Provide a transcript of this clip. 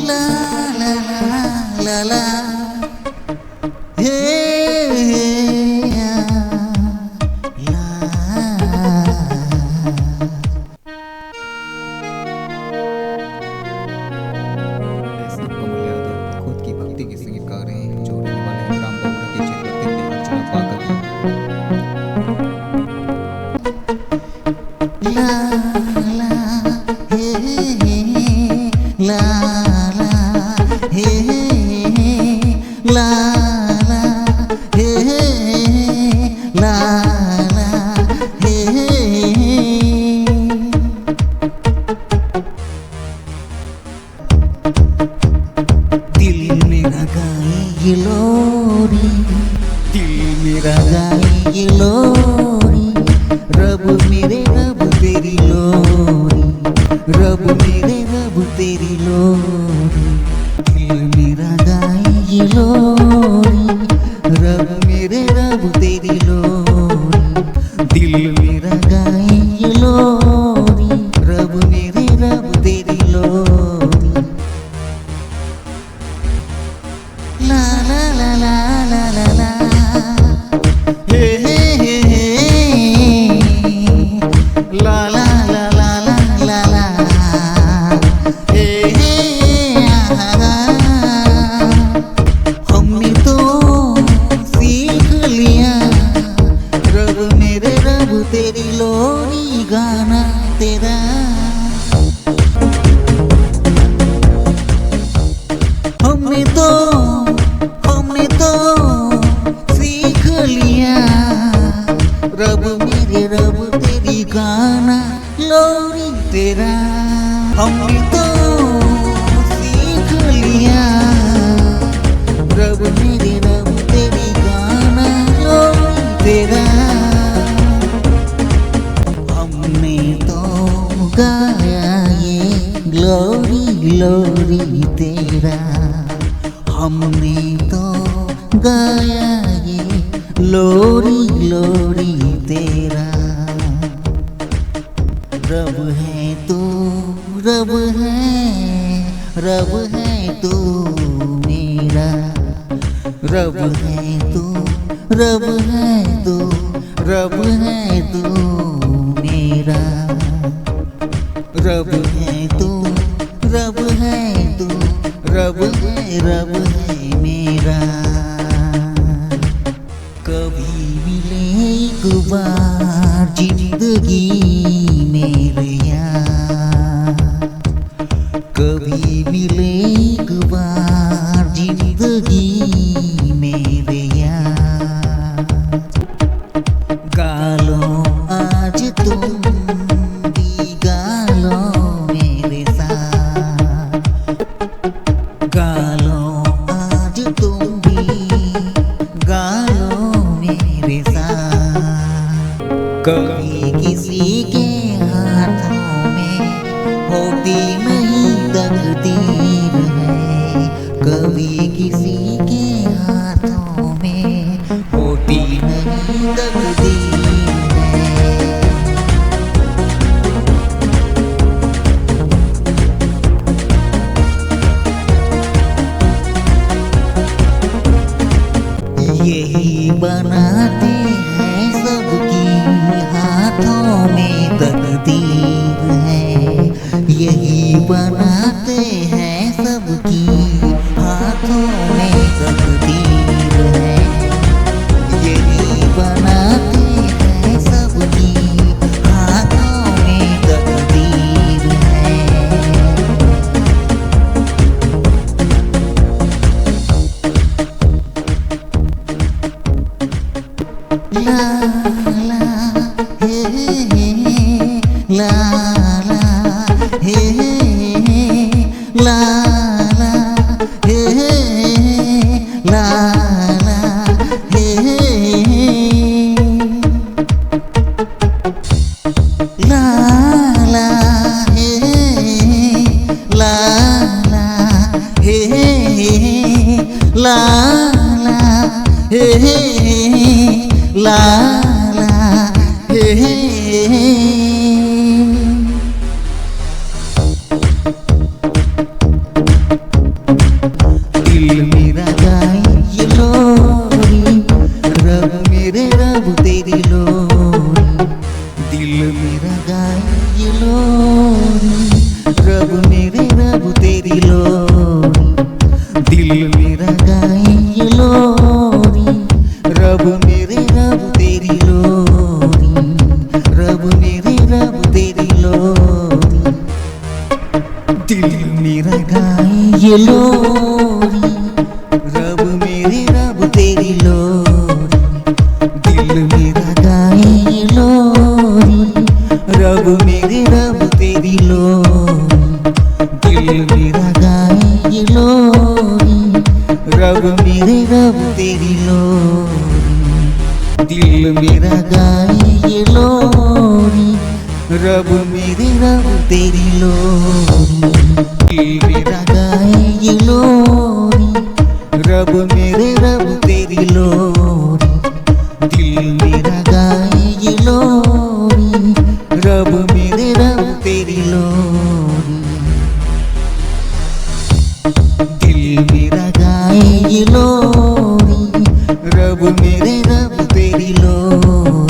La la la la la. Hey, la. खुद की भक्ति के संगीत गा रहे हैं जो रहने वाले हैं राम बाबू के चक्रवर्ती में अर्चना पाकर। La la hey la la hey la la hey la la hey। दिल मेरा गाए ये लोरी, दिल मेरा गाए ये लोरी, रब मेरे रब तेरी लोरी, रब मेरे रब तेरी लोरी। दिल मेरा गाए ये लोरी, रब मेरे रब तेरी लोरी, दिल मेरा गाए ये लोरी, रब मेरे रब तेरी लोरी। La la la la la la la hey hey hey hey la la la la la la la hey hey हमने तो सीख लिया रब मेरे रब तेरी लोरी गाना तेरा। हमने तो सीख लिया रब मेरे रब तेरी गाना लोरी तेरा। हमने तो सीख लिया रब मेरे रब तेरी गाना लोरी तेरा। हमने तो गाया ये ग्लोरी ग्लोरी तेरा, हमने तो गाया ये लोरी लोरी तेरा। रब है तू रब है तू मेरा, रब है तू रब है तू रब है तू मेरा, रब है तू रब है तू रब है मेरा। कभी मिले एक बार जिंदगी मेरे यार, कभी मिले एक बार जिंदगी मेरे यार। गालो आज तुम भी गालो मेरे साथ, गालो आज तुम भी गालो मेरे साथ। कभी किसी के हाथों में होती नहीं तकदीर है, कभी किसी के हाथों में होती नहीं तकदीर है। यही बनाते हैं सबकी हाथों में तकदीर है, यही बनाते हैं सबकी हाथों में तकदीर है, यही बनाते हैं सबकी हाथों में तकदीर है। La la hey la la hey la la hey la la hey la la hey la la hey la la hey la la hey लोरी, दिल मेरा गाए ये लोरी, रब मेरे रब तेरी लोरी, रब मेरे रब तेरी लोरी, दिल मेरा गाए ये लोरी, रब मेरे रब तेरी लोरी, दिल मेरा गाए ये लोरी, रब मेरे रब तेरी लोरी, दिल मेरा गाए ये लोरी, रब मेरे रब तेरी लोरी, दिल मेरा गाए ये लोरी, रब मेरे रब तेरी लोरी, दिल मेरा गाए ये लोरी, रब मेरे रब तेरी लोरी, दिल मेरा गाए ये लोरी, रब मेरे रब तेरी लोरी, दिल मेरा गाए ये लोरी, रब मेरे रब तेरी लोरी।